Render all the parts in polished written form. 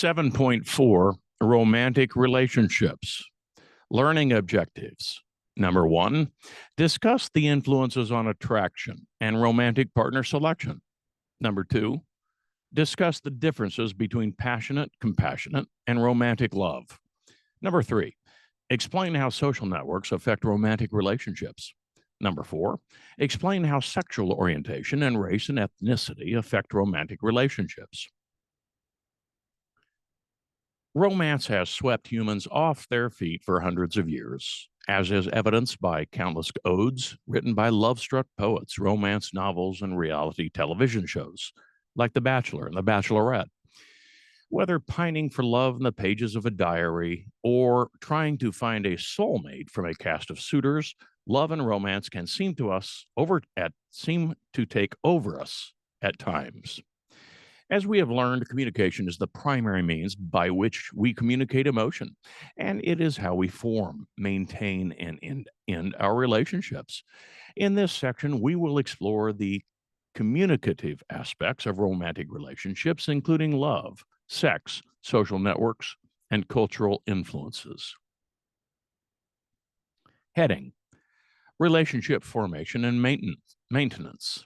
7.4 Romantic Relationships. Learning objectives. Number 1, discuss the influences on attraction and romantic partner selection. Number 2, discuss the differences between passionate, compassionate, and romantic love. Number 3, explain how social networks affect romantic relationships. Number 4, explain how sexual orientation and race and ethnicity affect romantic relationships. Romance has swept humans off their feet for hundreds of years, as is evidenced by countless odes written by love-struck poets, romance novels, and reality television shows, like The Bachelor and The Bachelorette. Whether pining for love in the pages of a diary or trying to find a soulmate from a cast of suitors, love and romance can seem to take over us at times. As we have learned, communication is the primary means by which we communicate emotion, and it is how we form, maintain, and end our relationships. In this section, we will explore the communicative aspects of romantic relationships, including love, sex, social networks, and cultural influences. Heading: Relationship formation and maintenance.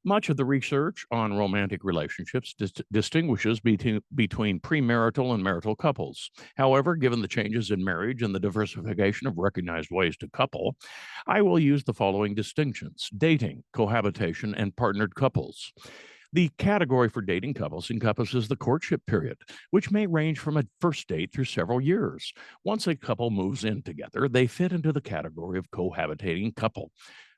Much of the research on romantic relationships distinguishes between premarital and marital couples. However, given the changes in marriage and the diversification of recognized ways to couple, I will use the following distinctions: dating, cohabitation, and partnered couples. The category for dating couples encompasses the courtship period, which may range from a first date through several years. Once a couple moves in together, they fit into the category of cohabitating couple.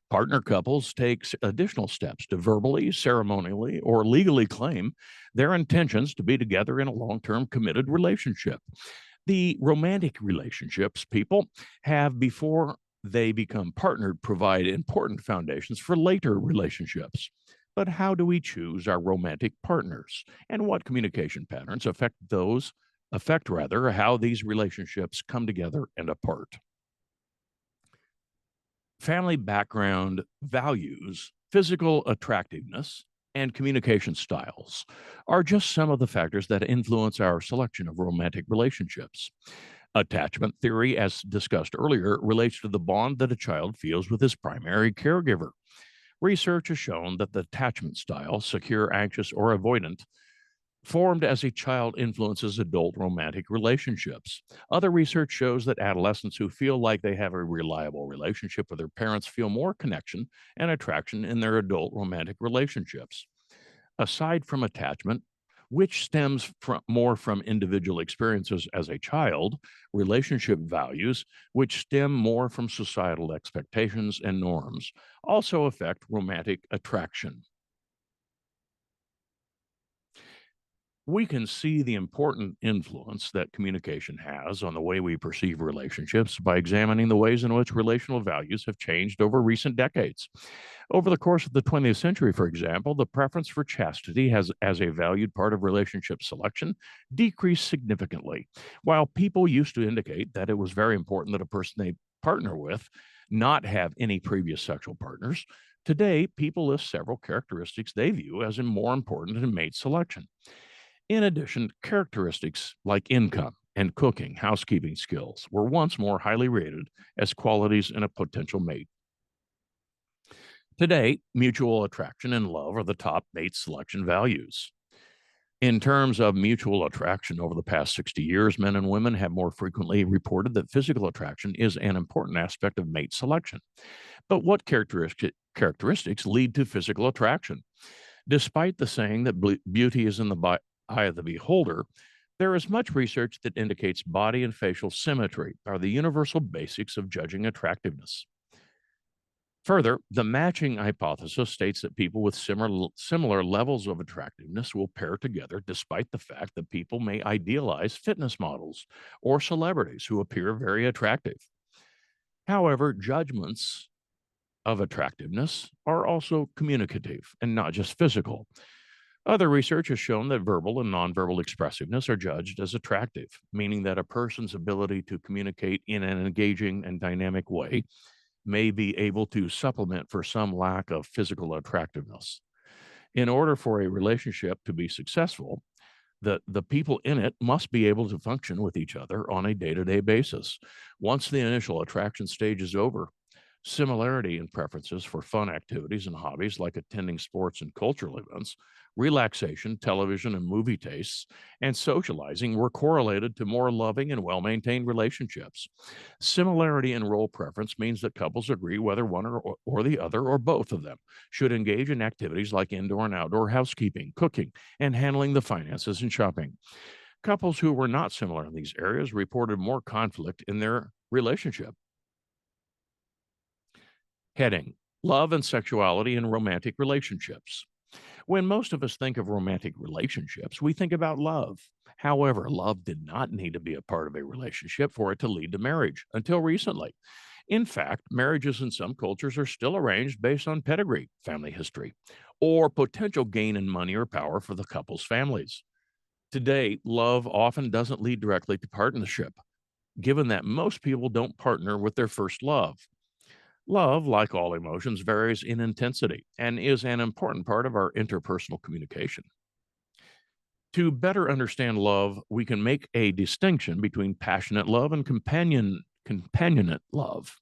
Partner couples take additional steps to verbally, ceremonially, or legally claim their intentions to be together in a long-term committed relationship. The romantic relationships people have before they become partnered provide important foundations for later relationships. But how do we choose our romantic partners, and what communication patterns affect how these relationships come together and apart? Family background, values, physical attractiveness, and communication styles are just some of the factors that influence our selection of romantic relationships. Attachment theory, as discussed earlier, relates to the bond that a child feels with his primary caregiver. Research has shown that the attachment style, secure, anxious, or avoidant, formed as a child influences adult romantic relationships. Other research shows that adolescents who feel like they have a reliable relationship with their parents feel more connection and attraction in their adult romantic relationships. Aside from attachment, which stems more from individual experiences as a child, relationship values, which stem more from societal expectations and norms, also affect romantic attraction. We can see the important influence that communication has on the way we perceive relationships by examining the ways in which relational values have changed over recent decades. Over the course of the 20th century, for example, the preference for chastity as a valued part of relationship selection decreased significantly. While people used to indicate that it was very important that a person they partner with not have any previous sexual partners, today people list several characteristics they view as more important in mate selection. In addition, characteristics like income and cooking, housekeeping skills were once more highly rated as qualities in a potential mate. Today, mutual attraction and love are the top mate selection values. In terms of mutual attraction over the past 60 years, men and women have more frequently reported that physical attraction is an important aspect of mate selection. But what characteristics lead to physical attraction? Despite the saying that beauty is in the eye of the beholder, there is much research that indicates body and facial symmetry are the universal basics of judging attractiveness. Further, the matching hypothesis states that people with similar levels of attractiveness will pair together despite the fact that people may idealize fitness models or celebrities who appear very attractive. However, judgments of attractiveness are also communicative and not just physical. Other research has shown that verbal and nonverbal expressiveness are judged as attractive, meaning that a person's ability to communicate in an engaging and dynamic way may be able to supplement for some lack of physical attractiveness. In order for a relationship to be successful, the people in it must be able to function with each other on a day-to-day basis. Once the initial attraction stage is over, similarity in preferences for fun activities and hobbies like attending sports and cultural events, relaxation, television and movie tastes, and socializing were correlated to more loving and well-maintained relationships. Similarity in role preference means that couples agree whether one or the other or both of them should engage in activities like indoor and outdoor housekeeping, cooking, and handling the finances and shopping. Couples who were not similar in these areas reported more conflict in their relationship. Heading: Love and Sexuality in Romantic Relationships. When most of us think of romantic relationships, we think about love. However, love did not need to be a part of a relationship for it to lead to marriage until recently. In fact, marriages in some cultures are still arranged based on pedigree, family history, or potential gain in money or power for the couple's families. Today, love often doesn't lead directly to partnership, given that most people don't partner with their first love. Love, like all emotions, varies in intensity and is an important part of our interpersonal communication. To better understand love, we can make a distinction between passionate love and companionate love.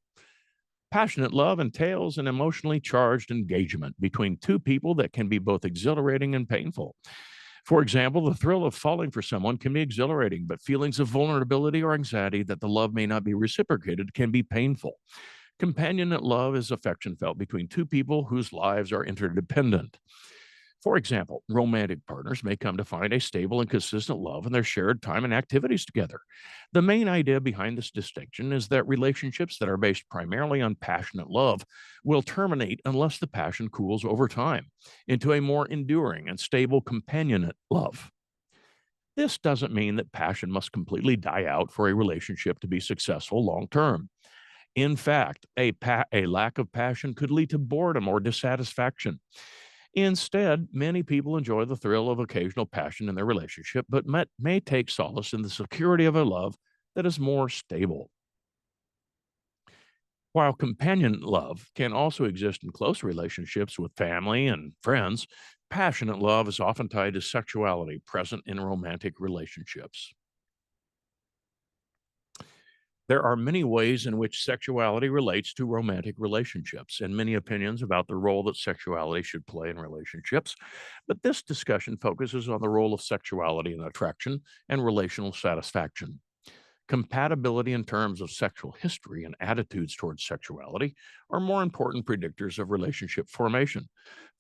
Passionate love entails an emotionally charged engagement between two people that can be both exhilarating and painful. For example, the thrill of falling for someone can be exhilarating, but feelings of vulnerability or anxiety that the love may not be reciprocated can be painful. Companionate love is affection felt between two people whose lives are interdependent. For example, romantic partners may come to find a stable and consistent love in their shared time and activities together. The main idea behind this distinction is that relationships that are based primarily on passionate love will terminate unless the passion cools over time into a more enduring and stable companionate love. This doesn't mean that passion must completely die out for a relationship to be successful long term. In fact, a lack of passion could lead to boredom or dissatisfaction. Instead, many people enjoy the thrill of occasional passion in their relationship, but may take solace in the security of a love that is more stable. While companion love can also exist in close relationships with family and friends, passionate love is often tied to sexuality present in romantic relationships. There are many ways in which sexuality relates to romantic relationships, and many opinions about the role that sexuality should play in relationships. But this discussion focuses on the role of sexuality in attraction and relational satisfaction. Compatibility in terms of sexual history and attitudes towards sexuality are more important predictors of relationship formation.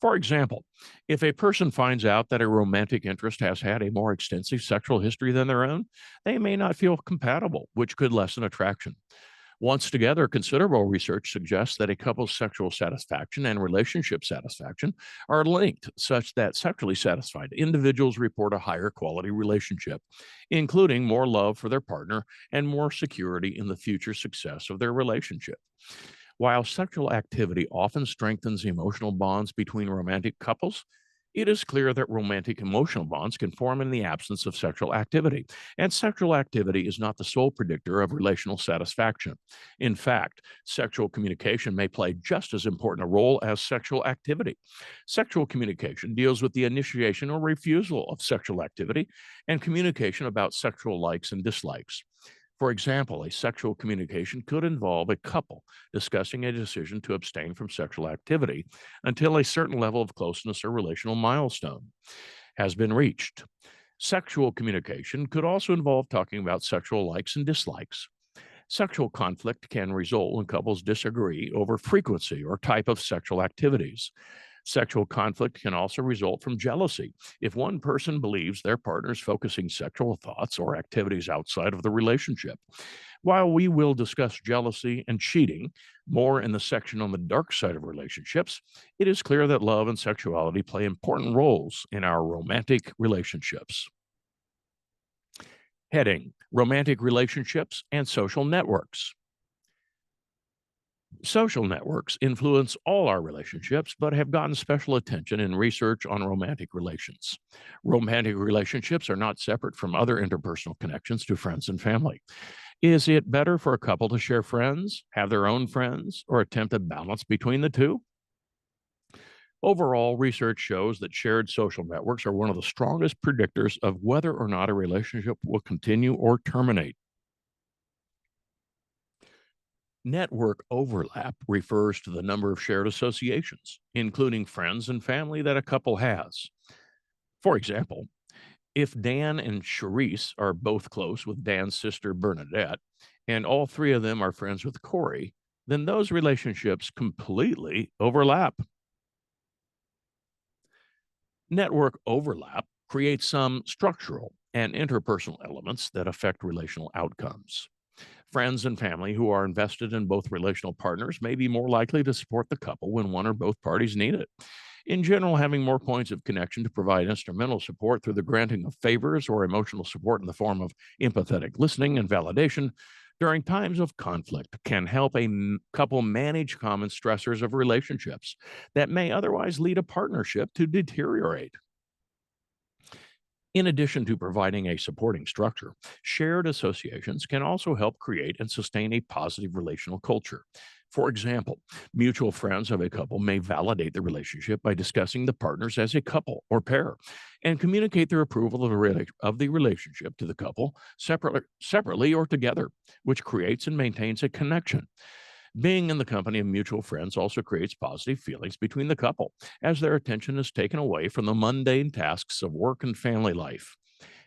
For example, if a person finds out that a romantic interest has had a more extensive sexual history than their own, they may not feel compatible, which could lessen attraction. Once together, considerable research suggests that a couple's sexual satisfaction and relationship satisfaction are linked, such that sexually satisfied individuals report a higher quality relationship, including more love for their partner and more security in the future success of their relationship. While sexual activity often strengthens emotional bonds between romantic couples, it is clear that romantic emotional bonds can form in the absence of sexual activity, and sexual activity is not the sole predictor of relational satisfaction. In fact, sexual communication may play just as important a role as sexual activity. Sexual communication deals with the initiation or refusal of sexual activity and communication about sexual likes and dislikes. For example, a sexual communication could involve a couple discussing a decision to abstain from sexual activity until a certain level of closeness or relational milestone has been reached. Sexual communication could also involve talking about sexual likes and dislikes. Sexual conflict can result when couples disagree over frequency or type of sexual activities. Sexual conflict can also result from jealousy if one person believes their partner is focusing sexual thoughts or activities outside of the relationship. While we will discuss jealousy and cheating more in the section on the dark side of relationships, it is clear that love and sexuality play important roles in our romantic relationships. Heading: Romantic Relationships and Social Networks. Social networks influence all our relationships, but have gotten special attention in research on romantic relations. Romantic relationships are not separate from other interpersonal connections to friends and family. Is it better for a couple to share friends, have their own friends, or attempt a balance between the two? Overall, research shows that shared social networks are one of the strongest predictors of whether or not a relationship will continue or terminate. Network overlap refers to the number of shared associations, including friends and family that a couple has. For example, if Dan and Charisse are both close with Dan's sister Bernadette, and all three of them are friends with Corey, then those relationships completely overlap. Network overlap creates some structural and interpersonal elements that affect relational outcomes. Friends and family who are invested in both relational partners may be more likely to support the couple when one or both parties need it. In general, having more points of connection to provide instrumental support through the granting of favors or emotional support in the form of empathetic listening and validation during times of conflict can help a couple manage common stressors of relationships that may otherwise lead a partnership to deteriorate. In addition to providing a supporting structure, shared associations can also help create and sustain a positive relational culture. For example, mutual friends of a couple may validate the relationship by discussing the partners as a couple or pair and communicate their approval of the relationship to the couple separately or together, which creates and maintains a connection. Being in the company of mutual friends also creates positive feelings between the couple, as their attention is taken away from the mundane tasks of work and family life.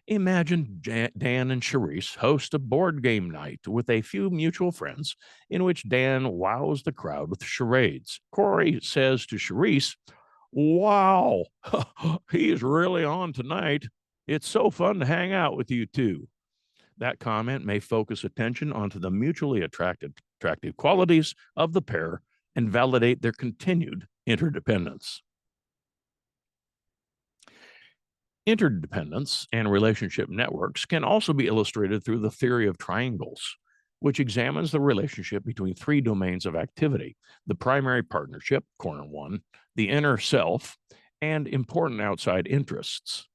Imagine Dan and Charisse host a board game night with a few mutual friends in which Dan wows the crowd with charades. Corey says to Charisse, "Wow, he's really on tonight. It's so fun to hang out with you two." That comment may focus attention onto the mutually attractive qualities of the pair and validate their continued interdependence. Interdependence and relationship networks can also be illustrated through the theory of triangles, which examines the relationship between three domains of activity: the primary partnership, corner one, the inner self, and important outside interests.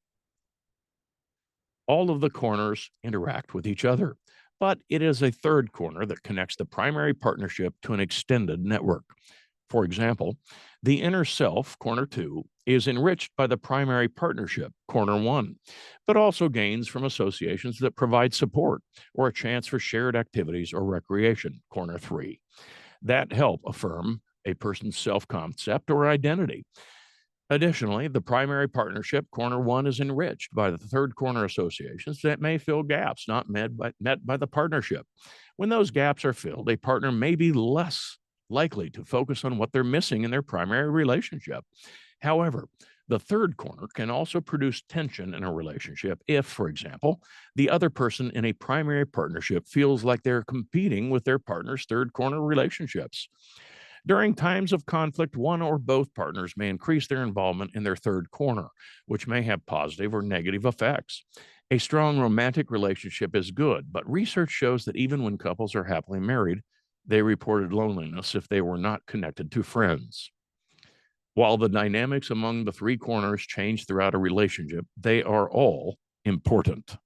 All of the corners interact with each other, but it is a third corner that connects the primary partnership to an extended network. For example, the inner self, corner two, is enriched by the primary partnership, corner one, but also gains from associations that provide support or a chance for shared activities or recreation, corner three, that help affirm a person's self concept or identity. Additionally, the primary partnership, corner one, is enriched by the third corner associations that may fill gaps not met by the partnership. When those gaps are filled, a partner may be less likely to focus on what they're missing in their primary relationship. However, the third corner can also produce tension in a relationship if, for example, the other person in a primary partnership feels like they're competing with their partner's third corner relationships. During times of conflict, one or both partners may increase their involvement in their third corner, which may have positive or negative effects. A strong romantic relationship is good, but research shows that even when couples are happily married, they reported loneliness if they were not connected to friends. While the dynamics among the three corners change throughout a relationship, they are all important.